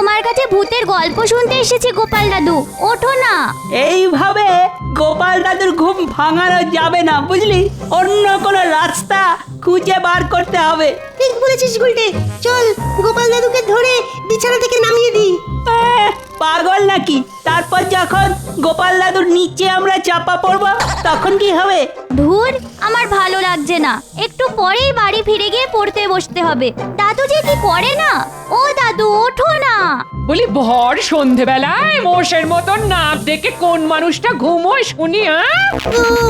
তোমার কাছে ভূতের গল্প শুনতে এসেছি গোপাল দাদু, ওঠো না। এইভাবে গোপাল দাদুর ঘুম ভাঙানো যাবে না, বুঝলি? অন্য কোনো রাস্তা খুঁজে বার করতে হবে। ঠিক বলেছিস গুলটে, চল গোপাল দাদুকে ধরে বিছানা থেকে নামিয়ে দিই। পাগল নাকি? তারপর যখন গোপাল দাদুর নিচে আমরা চাপা পড়ব তখন কি হবে? ধুর, আমার ভালো লাগছে না। একটু পরেই বাড়ি ফিরে গিয়ে পড়তে বসতে হবে। দাদু যে কি করে না। ও দাদু, ওঠো না। বলি ভর সন্ধেবেলায় মোষের মতন নাক দেখে কোন মানুষটা ঘুমোয় শুনি?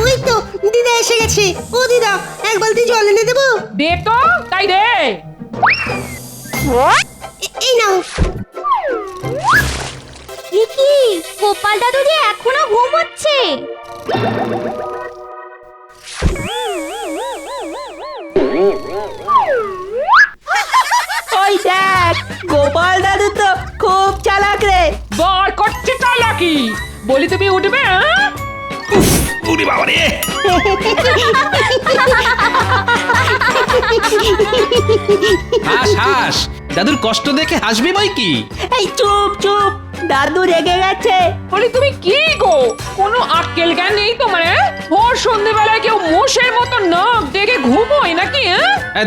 ওই তো দিদা এসে গেছে। ও দিদা, এক বালতি জল এনে দেবো? দে তো, তাই দে। এই নাও। এ কি, গোপাল দাদু যে এখনো ঘুমোচ্ছে। ওই দেখ, গোপাল দাদু তো খুব চালাক রে। বার করছে চালাকি। বলি তুমি উঠবে? উরি বাবা রে! হাস হাস, দাদুর কষ্ট দেখে হাসবি বই কি? এই চুপ চুপ, দাদু রেগে গেছে। বলি তুমি কি গো, কোনো আক্কেল জ্ঞান নেই তোমার? ভোর সন্ধেবেলায় কেউ মোষের মতো নাক দেখে ঘুমোয় নাকি?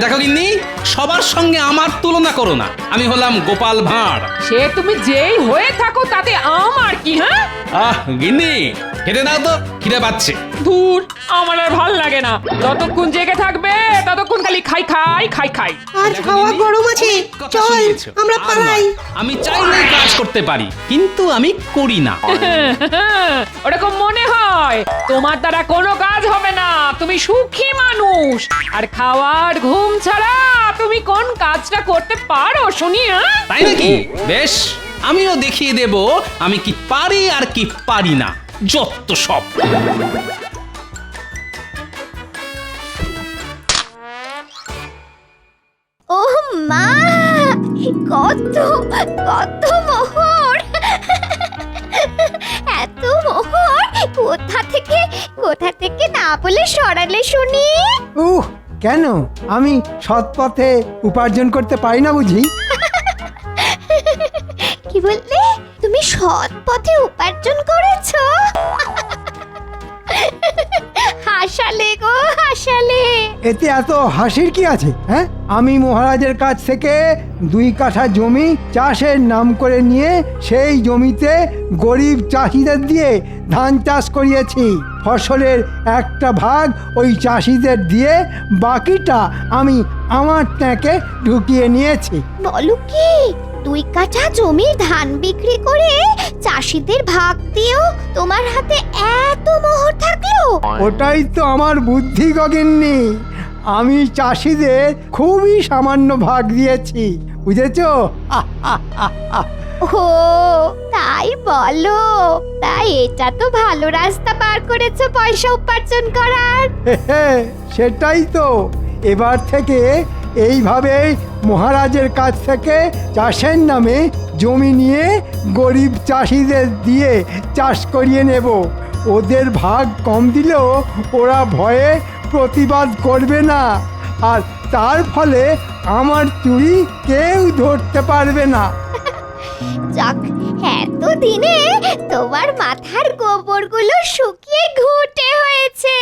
দেখো গিন্নি, সবার সঙ্গে আমার তুলনা করো না। আমি হলাম গোপাল ভাঁড়। সে তুমি যেই হয়ে থাকো তাতে আমার কি? গিন্নি, খেতে দাও তো, খিদে পাচ্ছে। ধুর, আমার আর ভাল লাগে না। যতক্ষণ জেগে থাকবে ততক্ষণ খালি খাই খাই খাই খাই। আজ হাওয়া গরম আছে, চল আমরা পালাই। আমি চাইলেই কাজ করতে পারি, কিন্তু আমি করি না। ওরকম মনে হয়। তোমার দ্বারা কোনো কাজ হবে না। তুমি সুখী মানুষ। আর খাওয়ার ঘুম ছাড়া তুমি কোন কাজটা করতে পারো শুনি? তাই নাকি? বেশ, আমিও দেখিয়ে দেব আমি কি পারি আর কি পারি না। যত সব। ও মা, কত কত মোহর। এত মোহর কোথা থেকে না বলে সরালে শুনি? কেন আমি সৎ পথে উপার্জন করতে পারি না বুঝি? কি বললে? তুমি সৎ পথে উপার্জন করেছো? হাসালে গো, হাসালে। এতে এত হাসির কি আছে? হ্যাঁ, আমি মহারাজের কাছ থেকে 2 কাঠা জমি চাষের নাম করে নিয়ে সেই জমিতে গরিব চাষিদের দিয়ে ধান চাষ করিয়েছি। ফসলের একটা ভাগ ওই চাষিদের দিয়ে বাকিটা আমি আমার ট্যাঁকে ঢুকিয়ে নিয়েছি। বলো কি, 2 কাঠা জমির ধান বিক্রি করে চাষিদের ভাগ দিয়েও তোমার হাতে এত মোহর থাকলো? ওটাই তো আমার বুদ্ধি গগিন্নি। আমি চাষিদের খুবই সামান্য ভাগ দিয়েছি, বুঝেছো? ও তাই বলো? তাই এটা তো ভালো রাস্তা বার করেছো পয়সা উপার্জন করার। সেটাই তো। এবার থেকে এইভাবে মহারাজের কাছ থেকে চাষের নামে জমি নিয়ে গরিব চাষিদের দিয়ে চাষ করিয়ে নেব। ওদের ভাগ কম দিলেও ওরা ভয়ে প্রতিবাদ করবে না, আর তার ফলে আমার চুরি কেউ ধরতে পারবে না। যাক, এত দিনে তোমার মাথার গোবরগুলো শুকিয়ে ঘুটে হয়েছে।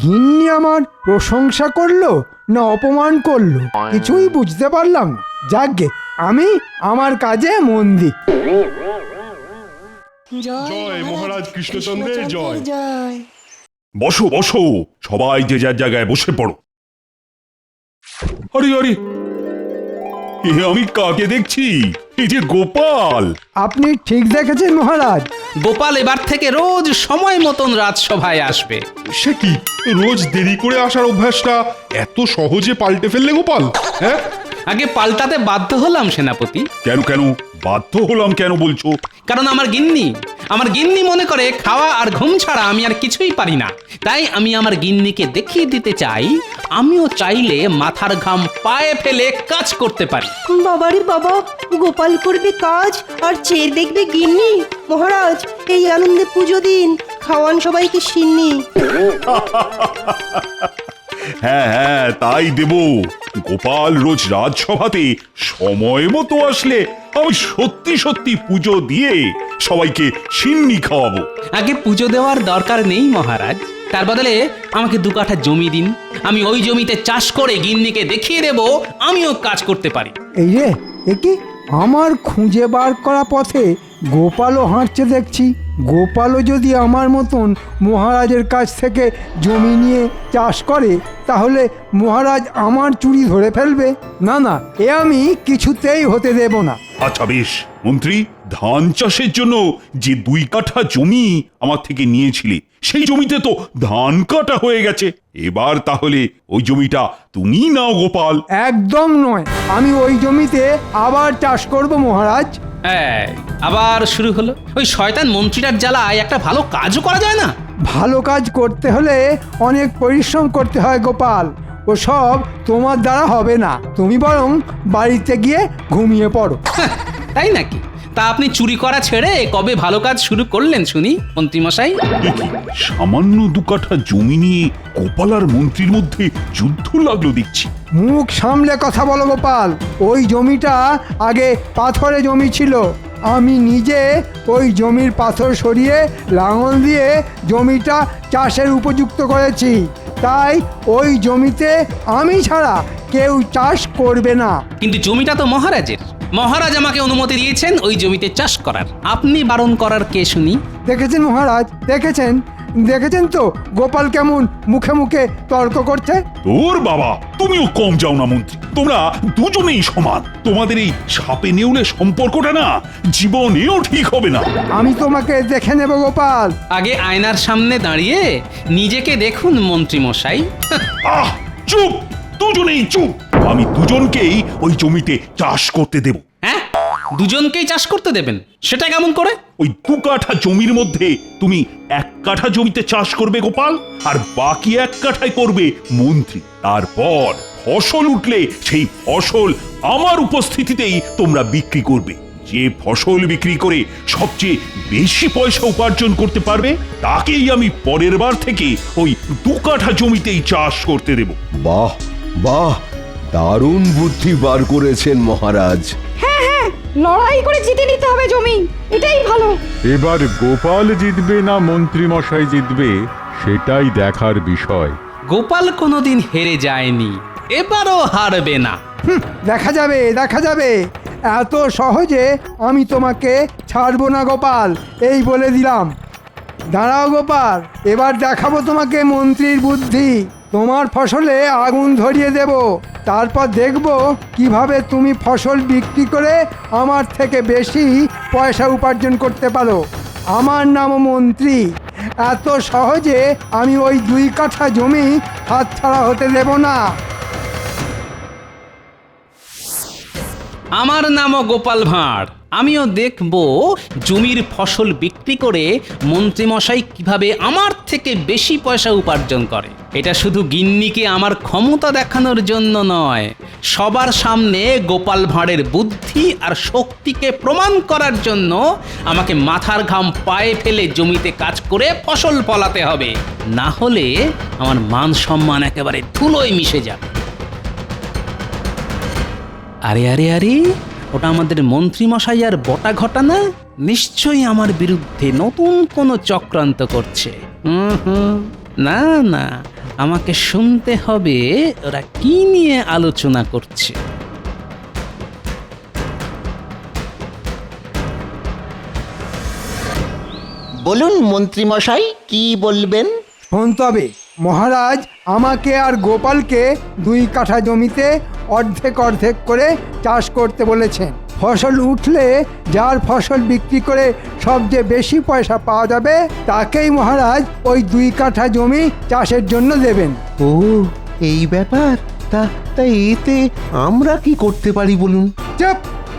গিন্নি আমার প্রশংসা করলো না অপমান করলো কিছুই বুঝতে পারলাম না। যাকগে, আমি আমার কাজে মন দিই। জয় মহারাজ কৃষ্ণচন্দ্রের জয়। জয়। বসো বসো, সবাই যে যার জায়গায় বসে পড়ো। আরে আরে, এ আমি কাকে দেখছি? এই যে গোপাল। আপনি ঠিক দেখেছেন মহারাজ। গোপাল এবার থেকে রোজ সময় মতন রাজসভায় আসবে। সে কি, রোজ দেরি করে আসার অভ্যাসটা এত সহজে পাল্টে ফেললে গোপাল? হ্যাঁ, আগে পাল্টাতে বাধ্য হলাম সেনাপতি। কেন কেন বাধ্য হলাম কেন বলছো? কারণ আমার গিন্নি মনে করে খাওয়া আর ঘুম ছাড়া আমি আর কিছুই পারি না। তাই আমি আমার গিন্নিকে দেখিয়ে দিতে চাই আমিও চাইলে মাথার ঘাম পায়ে ফেলে কাজ করতে পারি। বাবারে বাবা, গোপাল করবে কাজ আর চেয়ে দেখবে গিন্নি। মহারাজ, এই আনন্দে পুজো দিন, খাওয়ান সবাইকে সিন্নি। হ্যাঁ হ্যাঁ তাই দেব। গোপাল রোজ রাজসভাতে সময় মতো আসলে আমি সত্যি সত্যি পুজো দিয়ে সবাইকে সিন্নি খাওয়াবো। আগে পুজো দেওয়ার দরকার নেই মহারাজ, তার বদলে আমাকে 2 কাঠা জমি দিন। আমি ওই জমিতে চাষ করে গিন্নিকে দেখিয়ে দেব আমিও কাজ করতে পারি। এই রে, এ কি আমার খুঁজে বার করা পথে গোপালও হাঁটছে দেখছি। গোপালও যদি আমার মতন মহারাজের কাছ থেকে জমি নিয়ে চাষ করে তাহলে মহারাজ আমার চুরি ধরে ফেলবে। না না, এ আমি কিছুতেই হতে দেব না। আচ্ছা বেশ মন্ত্রী, ধান চাষের জন্য যে 2 কাঠা জমি আমার থেকে নিয়েছিলে সেই জমিতে তো ধান কাটা হয়ে গেছে। এবার তাহলে ওই জমিটা তুমি নাও গোপাল। একদম নয়, আমি ওই জমিতে আবার চাষ করব মহারাজ। আবার শুরু হলো। ওই শয়তান মন্ত্রীটার জ্বালায় একটা ভালো কাজও করা যায় না। ভালো কাজ করতে হলে অনেক পরিশ্রম করতে হয় গোপাল, ও সব তোমার দ্বারা হবে না। তুমি বরং বাড়িতে গিয়ে ঘুমিয়ে পড়ো। তাই নাকি? তা আপনি চুরি করা ছেড়ে কবে ভালো কাজ শুরু করলেন শুনি মন্ত্রীমশাই? দেখি সামান্য 2 কাঠা জমি নিয়ে গোপাল আর মন্ত্রীর মধ্যে যুদ্ধ লাগলো দেখছি। মুখ সামলে কথা বলো গোপাল। ওই জমিটা আগে পাথরে জমি ছিল। আমি নিজে ওই জমির পাথর সরিয়ে লাঙল দিয়ে জমিটা চাষের উপযুক্ত করেছি। তাই ওই জমিতে আমি ছাড়া কেউ চাষ করবে না। কিন্তু জমিটা তো মহারাজের। মহারাজ আমাকে অনুমতি দিয়েছেন ওই জমিতে চাষ করার। আপনি বারণ করার কে শুনি? দেখেছেন মহারাজ, দেখেছেন তো গোপাল কেমন মুখে মুখে তর্ক করছে। তোর বাবা, তুমিও কম যাও না মন্ত্রী। তোমরা দুজনেই সমান। তোমাদের এই সাপে নেউলে সম্পর্কটা না জীবনেও ঠিক হবে না। আমি তোমাকে দেখে নেব গোপাল। আগে আয়নার সামনে দাঁড়িয়ে নিজেকে দেখুন মন্ত্রীমশাই। আহ চুপ, দুজনেই চুপ। আমি দুজনকেই ওই জমিতে চাষ করতে দেব। হ্যাঁ, দুজনকেই চাষ করতে দেবেন? সেটা কেমন করে? ওই 2 কাঠা জমির মধ্যে তুমি 1 কাঠা জমিতে চাষ করবে গোপাল, আর বাকি 1 কাঠায় করবে মন্ত্রী। তারপর ফসল উঠলে সেই ফসল আমার উপস্থিতিতেই তোমরা বিক্রি করবে। যে ফসল বিক্রি করে সবচেয়ে বেশি পয়সা উপার্জন করতে পারবে তাকেই আমি পরের বার থেকে ওই 2 কাঠা জমিতেই চাষ করতে দেব। বাহ বাহ, দারুণ বুদ্ধি বার করেছেন মহারাজ। লড়াই করে জিতে নিতে হবে জমি, এটাই ভালো। এবার গোপাল জিতবে না মন্ত্রী মশাই জিতবে সেটাই দেখার বিষয়। গোপাল কোনোদিন হেরে যায়নি, এবারও হারবে না। দেখা যাবে। এত সহজে আমি তোমাকে ছাড়বো না গোপাল, এই বলে দিলাম। দাঁড়াও গোপাল, এবার দেখাবো তোমাকে মন্ত্রীর বুদ্ধি। তোমার ফসলে আগুন ধরিয়ে দেব, তারপর দেখব কিভাবে তুমি ফসল বিক্রি করে আমার থেকে বেশি পয়সা উপার্জন করতে পারো। আমার নাম মন্ত্রী। এত সহজে আমি ওই 2 কাঠা জমি হাতছাড়া হতে দেব না। আমার নামও গোপাল ভাঁড়। আমিও দেখব জমির ফসল বিক্রি করে মন্ত্রীমশাই কিভাবে আমার থেকে বেশি পয়সা উপার্জন করে। এটা শুধু গিন্নিকে আমার ক্ষমতা দেখানোর জন্য নয়, সবার সামনে গোপাল ভাঁড়ের বুদ্ধি আর শক্তিকে প্রমাণ করার জন্য আমাকে মাথার ঘাম পায়ে ফেলে জমিতে কাজ করে ফসল ফলাতে হবে। না হলে আমার মান সম্মান একেবারে ধুলোয় মিশে যাবে। আরে ওটা আমাদের মন্ত্রীমশাই আর বটা ঘটানা। নিশ্চয়ই আমার বিরুদ্ধে নতুন কোনো চক্রান্ত করছে। না, আমাকে শুনতে হবে ওরা কি নিয়ে আলোচনা করছে। বলুন মন্ত্রী মশাই, কি বলবেন? শোন তবে মহারাজ আমাকে আর গোপালকে 2 কাঠা জমিতে অর্ধেক করে চাষ করতে বলেছেন। ফসল উঠলে যার ফসল বিক্রি করে সবচেয়ে বেশি পয়সা পাওয়া যাবে তাকেই মহারাজ ওই 2 কাঠা জমি চাষের জন্য দেবেন। ও এই ব্যাপার। তা এতে আমরা কি করতে পারি বলুন? চুপ,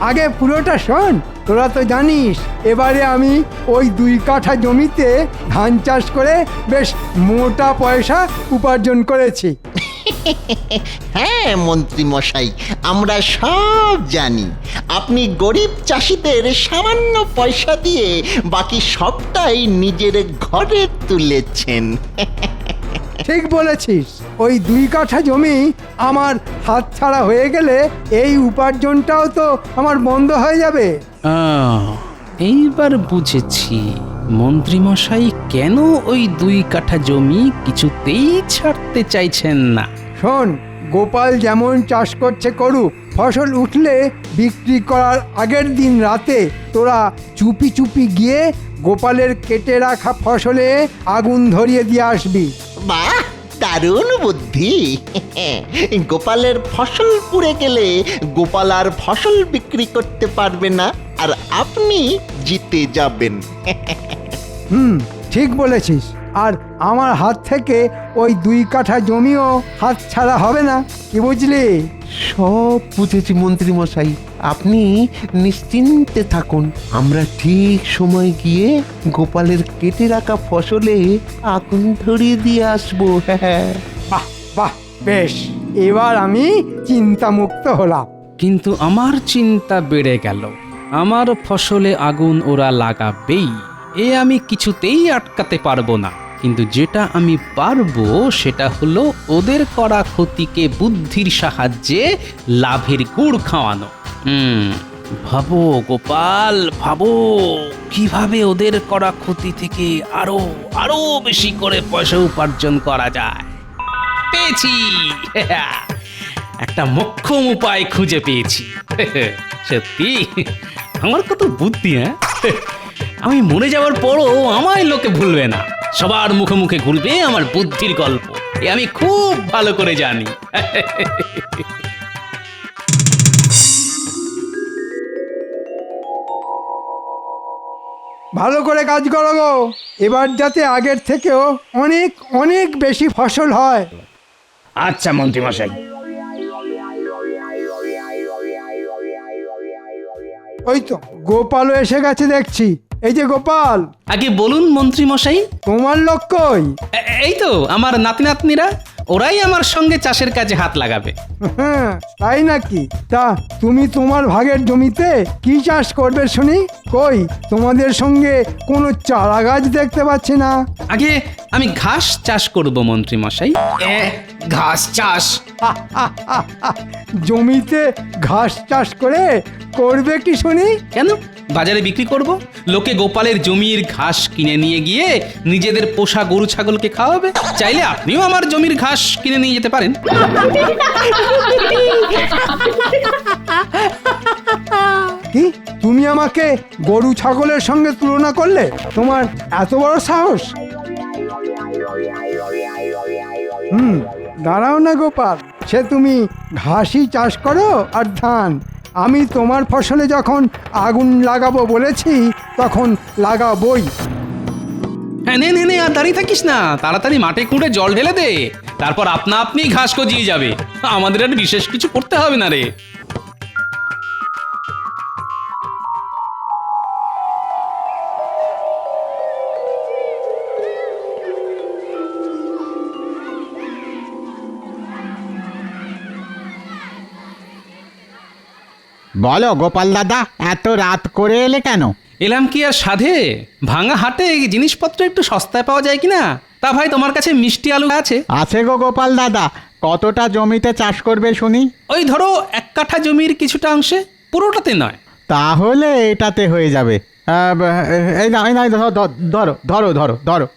আগে পুরোটা শোন। তোরা তো জানিস এবারে আমি ওই 2 কাঠা জমিতে ধান চাষ করে বেশ মোটা পয়সা উপার্জন করেছি। হ্যাঁ মন্ত্রী মশাই, আমরা সব জানি। আপনি গরিব চাষিদের সামান্য পয়সা দিয়ে বাকি সবটাই নিজের ঘরে তুলেছেন। ঠিক বলেছিস। ওই 2 কাঠা জমি আমার হাতছাড়া হয়ে গেলে এই উপার্জনটাও তো আমার বন্ধ হয়ে যাবে। এইবার বুঝেছি মন্ত্রীমশাই কেন ওই 2 কাঠা জমি কিছুতেই ছাড়তে চাইছেন না। শোন, গোপাল যেমন চাষ করছে করুক, ফসল উঠলে বিক্রি করার আগের দিন রাতে তোরা চুপি চুপি গিয়ে গোপালের কেটে রাখা ফসলে আগুন ধরিয়ে দিয়ে আসবি। বাহ, দারুণ বুদ্ধি। গোপালের ফসল পুড়ে গেলে গোপাল আর ফসল বিক্রি করতে পারবে না, আর আপনি জিতে যাবেন। ঠিক বলেছিস। আর আমার হাত থেকে ওই 2 কাঠা জমিও হাত ছাড়া হবে না, কি বুঝলি? সব বুঝেছি মন্ত্রী মশাই, আপনি নিশ্চিন্তে থাকুন। আমরা ঠিক সময় গিয়ে গোপালের কেটে রাখা ফসলে আগুন ধরিয়ে দিয়ে আসবো। হ্যাঁ, বাহ বাহ, বেশ, এবার আমি চিন্তামুক্ত হলাম। কিন্তু আমার চিন্তা বেড়ে গেল। আমার ফসলে আগুন ওরা লাগাবেই, এ আমি কিছুতেই আটকাতে পারবো না। কিন্তু যেটা আমি পারবো সেটা হলো ওদের করা ক্ষতিকে বুদ্ধির সাহায্যে লাভের গুড় খাওয়ানো। ভাবো গোপাল, ভাবো কিভাবে ওদের করা ক্ষতি থেকে আরো আরো বেশি করে পয়সা উপার্জন করা যায়। পেয়েছি, একটা মোক্ষম উপায় খুঁজে পেয়েছি। সত্যি আমার কত বুদ্ধি! হ্যাঁ, আমি মরে যাওয়ার পরও আমায় লোকে ভুলবে না, সবার মুখে মুখে ঘুরবে আমার বুদ্ধির গল্প। এ আমি খুব ভালো করে জানি। ভালো করে কাজ করো গো, এবার যাতে আগের থেকেও অনেক অনেক বেশি ফসল হয়। আচ্ছা মন্ত্রীমশাই। ওই তো গোপালও এসে গেছে দেখছি। এই যে গোপাল। আগে বলুন মন্ত্রী মশাই। তোমার লোক কই? এই তো আমার নাতি নাতনিরা, ওরাই আমার সঙ্গে চাষের কাজে হাত লাগাবে। হ্যাঁ, তাই নাকি? তা তুমি তোমার ভাগের জমিতে কি চাষ করবে শুনি? কই তোমাদের সঙ্গে কোনো চারা গাছ দেখতে পাচ্ছি না। আগে আমি ঘাস চাষ করব মন্ত্রী মশাই। ঘাস চাষ? জমিতে ঘাস চাষ করে করবে কি শুনি? কেন, বাজারে বিক্রি করব। লোকে গোপালের জমির ঘাস কিনে নিয়ে গিয়ে নিজেদের পোষা গরু ছাগলকে খাওয়াবে। চাইলে আপনিও আমার জমির ঘাস কিনে নিয়ে যেতে পারেন। কি তুমি আমাকে গরু ছাগলের সঙ্গে তুলনা করলে? তোমার এত বড় সাহস? দাঁড়াও না গোপাল, সে তুমি ঘাসই চাষ করো আর ধান। আমি তোমার ফসলে যখন আগুন লাগাবো বলেছি তখন লাগাবই। হ্যাঁ, নে নে নে, আর দাঁড়িয়ে থাকিস না, তাড়াতাড়ি মাঠে খুঁড়ে জল ঢেলে দে, তারপর আপনা আপনি ঘাস গজিয়ে যাবে। আমাদের আর বিশেষ কিছু করতে হবে না রে। বলো গোপাল দাদা, এত রাত করে এলে কেন? এলাম কি আর সাধে, ভাঙা হাটে জিনিসপত্র একটু সস্তায় পাওয়া যায় কিনা। তা ভাই, তোমার কাছে মিষ্টি আলু আছে? আছে গো গোপাল দাদা। কতটা জমিতে চাষ করবে শুনি? ওই ধরো 1 কাঠা জমির কিছুটা অংশে, পুরোটাতে নয়। তাহলে এটাতে হয়ে যাবে। এই না, ধরো ধরো ধরো ধরো।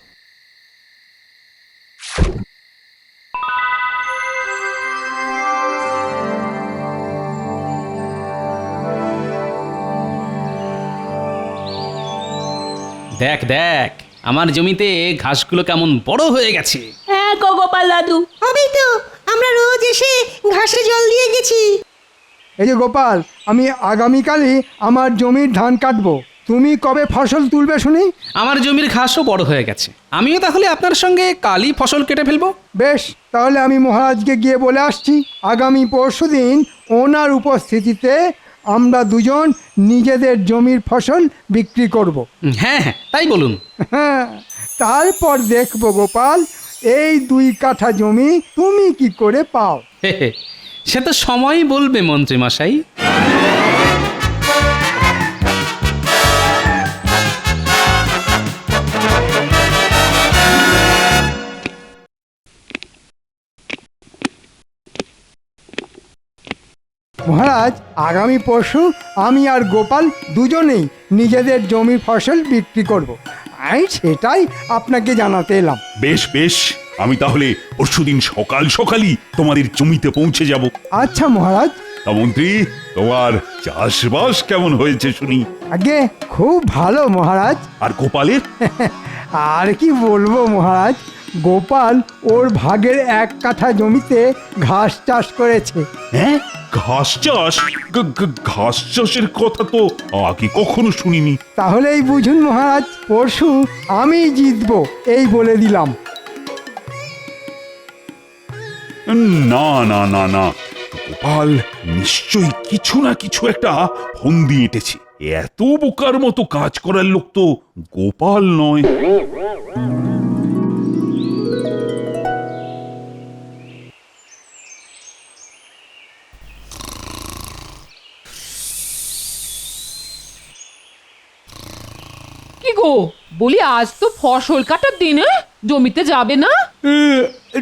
দেখ দেখ, আমার জমিতে ঘাসগুলো কেমন বড় হয়ে গেছে। হ্যাঁ গো গোপাল দাদু, হবেই তো, আমরা রোজ এসে ঘাসে জল দিয়ে গেছি। এই যে গোপাল, আমি আগামীকালই আমার জমির ধান কাটবো। তুমি কবে ফসল তুলবে শুনি? আমার জমির ঘাসও বড় হয়ে গেছে, আমিও তাহলে আপনার সঙ্গে কালই ফসল কেটে ফেলবো। বেশ, তাহলে আমি মহারাজকে গিয়ে বলে আসছি আগামী পরশুদিন ওনার উপস্থিতিতে আমরা দুজন নিজেদের জমির ফসল বিক্রি করব। হ্যাঁ হ্যাঁ, তাই বলুন। হ্যাঁ, তারপর দেখবো গোপাল, এই 2 কাঠা জমি তুমি কি করে পাও। সে তো সময়ই বলবে মন্ত্রী মশাই। মহারাজ আগামী পরশু আমি আর গোপাল দুজনেই নিজেদের জমির ফসল বিক্রি করব। আমি সেটাই আপনাকে জানাতে এলাম। বেশ বেশ, আমি তাহলে পরশুদিন সকাল সকালই তোমাদের জমিতে পৌঁছে যাব। আচ্ছা মহারাজ। তা মন্ত্রী, তোমার চাষবাস কেমন হয়েছে শুনি? আগে খুব ভালো মহারাজ। আর গোপালের? আর কি বলবো মহারাজ, গোপাল ওর ভাগের 1 কাঠা জমিতে ঘাস চাষ করেছে। হ্যাঁ, ঘাস চাষ? ঘাস চাষের কথা তো আগে কখনো শুনিনি। তাহলেই বুঝুন মহারাজ, পরশু আমি জিতবো এই বলে দিলাম। না না না না, গোপাল নিশ্চয়ই কিছু না কিছু একটা ফন্দি এঁটেছে। এত বোকার মতো কাজ করার লোক তো গোপাল নয়। কি গো, বলি আজ তো ফসল কাটার দিন, জমিতে যাবে না?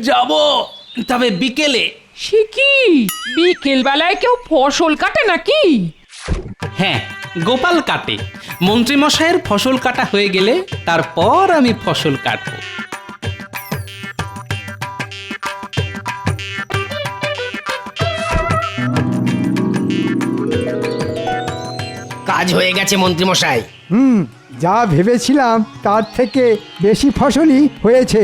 যাব, তবে বিকেলে। সে কি, বিকেল বেলায় কেউ ফসল কাটে নাকি? হ্যাঁ, গোপাল কাটে। মন্ত্রীমশাইয়ের ফসল কাটা হয়ে গেলে তারপর আমি ফসল কাটবো। কাজ হয়ে গেছে মন্ত্রী মশাই। যা ভেবেছিলাম তার থেকে বেশি ফসলই হয়েছে।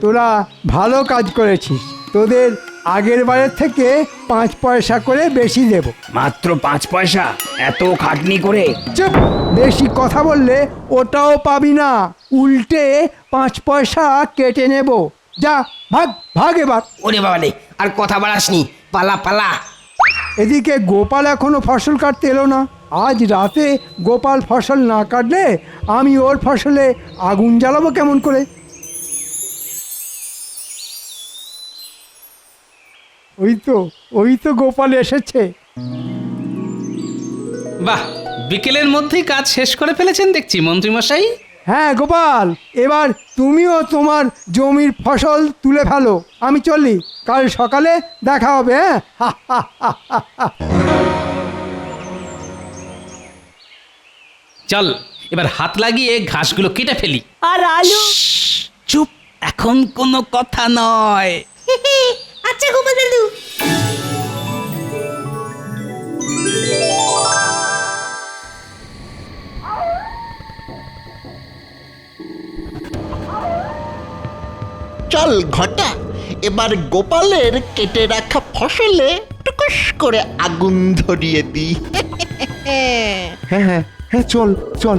তোরা ভালো কাজ করেছিস। তোদের আগের বারের থেকে 5 পয়সা করে বেশি দেব। মাত্র 5 পয়সা? এত খাটনি করে? চুপ, বেশি কথা বললে ওটাও পাবি না, উল্টে 5 পয়সা কেটে নেব। যা, ভাগ ভাগ এবার। ওরে বাবা রে, আর কথা বাড়াসনি, পালা পালা। এদিকে গোপাল এখনো ফসল কাটতে এলো না। আজ রাতে গোপাল ফসল না কাটলে আমি ওর ফসলে আগুন জ্বালাবো কেমন করে? ওই তো গোপাল এসেছে। বাহ, বিকেলের মধ্যেই কাজ শেষ করে ফেলেছেন দেখছি মন্ত্রীমশাই। হ্যাঁ গোপাল, এবার তুমিও তোমার জমির ফসল তুলে ফেলো। আমি চলি, কাল সকালে দেখা হবে। হ্যাঁ, চল, এবার হাত লাগিয়ে ঘাসগুলো কেটে ফেলি। আর আলু? চুপ, এখন কোনো কথা নয়। আচ্ছা গোপাল দাদু। চল ঘটা, এবার গোপালের কেটে রাখা ফসলে টুকুস করে আগুন ধরিয়ে দিই। হ্যাঁ হ্যাঁ হ্যাঁ, চল চল।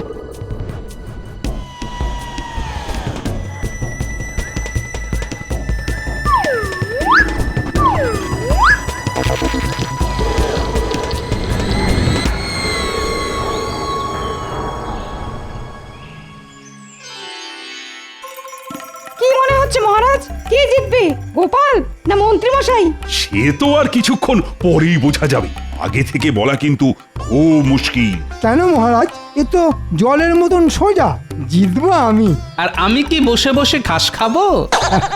কি মনে হচ্ছে মহারাজ, কে জিতবে, গোপাল না মন্ত্রী মশাই? সে তো আর কিছুক্ষণ পরেই বোঝা যাবে। আগে থেকে বলা কিন্তু খুব মুশকিল। কেন মহারাজ, এ তো জলের মতন সোজা। জিতবো আমি। আর আমি কি বসে বসে ঘাস খাবো?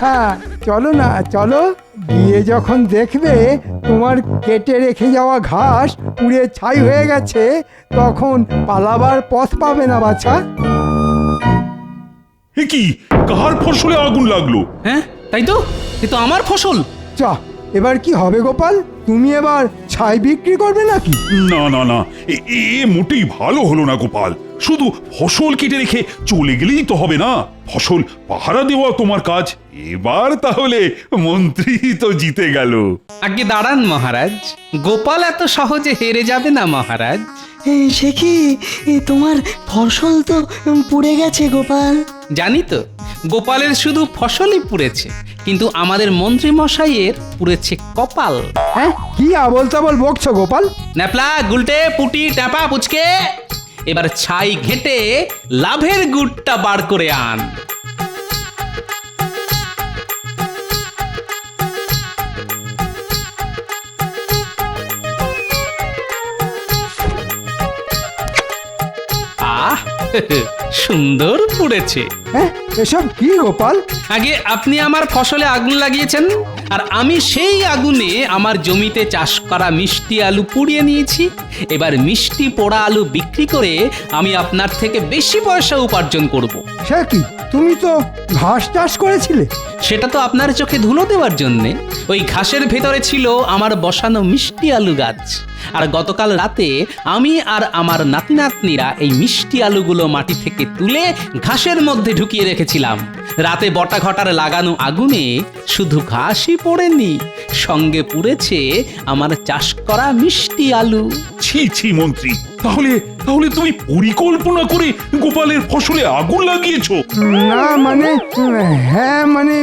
হ্যাঁ, চলো না চলো। গিয়ে যখন দেখবে তোমার কেটে রেখে যাওয়া ঘাস পুড়ে ছাই হয়ে গেছে, তখন পালাবার পথ পাবে না বাছা। এ কি, কার ফসলে আগুন লাগলো? হ্যাঁ, তাই তো, এ তো আমার ফসল। চা, এবার কি হবে গোপাল? তুমি এবার ছাই বিক্রি করবে নাকি? না না না, এ মোটেই ভালো হলো না গোপাল। শুধু ফসল কেটে রেখে চলে গেলেই তো হবে না, ফসল পাহারা দেওয়া তোমার কাজ। এবার তাহলে মন্ত্রী তো জিতে গেল। আগে দাঁড়ান মহারাজ, গোপাল এত সহজে হেরে যাবে না মহারাজ। সে কি, তোমার ফসল তো পুড়ে গেছে গোপাল। জানি তো, গোপালের শুধু ফসলই পুড়েছে, কিন্তু আমাদের মন্ত্রী মশাইয়ের পুড়েছে কপাল। হ্যাঁ, কি আবল তাবল বকছো গোপাল? ন্যাপলা, গুলটে, পুটি, টাপা, পুচকে, এবার ছাই ঘেটে লাভের গুড়টা বার করে আন। আহ, সুন্দর পুড়েছে। হ্যাঁ, এসব কি গোপাল? আগে আপনি আমার ফসলে আগুন লাগিয়েছেন, আর আমি সেই আগুনে আমার জমিতে চাষ করা মিষ্টি আলু পুড়িয়ে নিয়েছি। এবার মিষ্টি পোড়া আলু বিক্রি করে আমি আপনার থেকে বেশি পয়সা উপার্জন করব। সে কি, তুমি তো ঘাস চাষ করেছিলে? সেটা তো আপনার চোখে ধুলো দেওয়ার জন্যে। ওই ঘাসের ভেতরে ছিল আমার বসানো মিষ্টি আলু গাছ। আর গতকাল রাতে আমি আর আমার নাতি নাতনিরা এই মিষ্টি আলুগুলো মাটি থেকে তুলে ঘাসের মধ্যে ঢুকিয়ে রেখেছিলাম। রাতে বটা ঘটার লাগানো আগুনে শুধু ঘাসই পোড়েনি, সঙ্গে পুড়েছে আমার চাষ করা মিষ্টি আলু। ছি ছি মন্ত্রী, তাহলে তাহলে তুমি পরিকল্পনা করে গোপালের ফসলে আগুন লাগিয়েছো? না মানে, হ্যাঁ মানে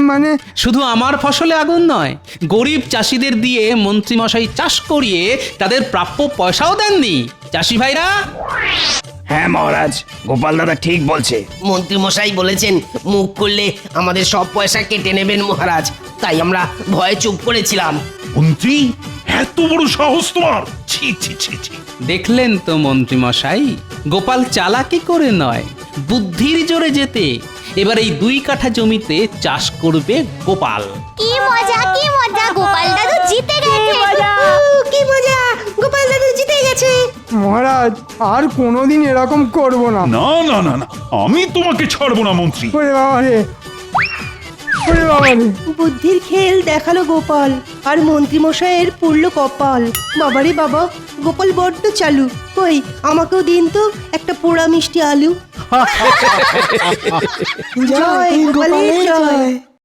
মানে শুধু আমার ফসলে আগুন নয়, গরিব চাষিদের দিয়ে মন্ত্রীমশাই চাষ করিয়ে তাদের প্রাপ্য পয়সাও দেননি। চাষি ভাইরা, হ্যাঁ মহারাজ, গোপাল দাদা ঠিক বলছে। মন্ত্রী মশাই বলেছেন মুখ করলে আমাদের সব পয়সা কেটে নেবেন মহারাজ, তাই আমরা ভয়ে চুপ করেছিলাম। মন্ত্রী, এত বড় সাহস তোমার! ছি ছি ছি ছি। দেখলেন তো মন্ত্রীমশাই, গোপাল চালাকি করে নয়, বুদ্ধির জোরে যেতে এবার এই 2 কাঠা জমিতে চাষ করবে গোপাল। কি মজা, কি মজা, গোপাল দাদু জিতে গেছে। কি মজা, গোপাল দাদু জিতে গেছে। মহারাজ, আর কোনোদিন এরকম করব না। না না না না, আমি তোমাকে ছাড়বো না মন্ত্রী। ওরে বাবা রে, ওরে বাবা রে। বুদ্ধির খেল দেখালো গোপাল, আর মন্ত্রী মশাইয়ের পুরল কপাল। বাবারে বাবা, গোপাল বড্ড চালু। কই, আমাকেও দিন তো একটা পোড়া মিষ্টি আলু। জয় গোপালের জয়।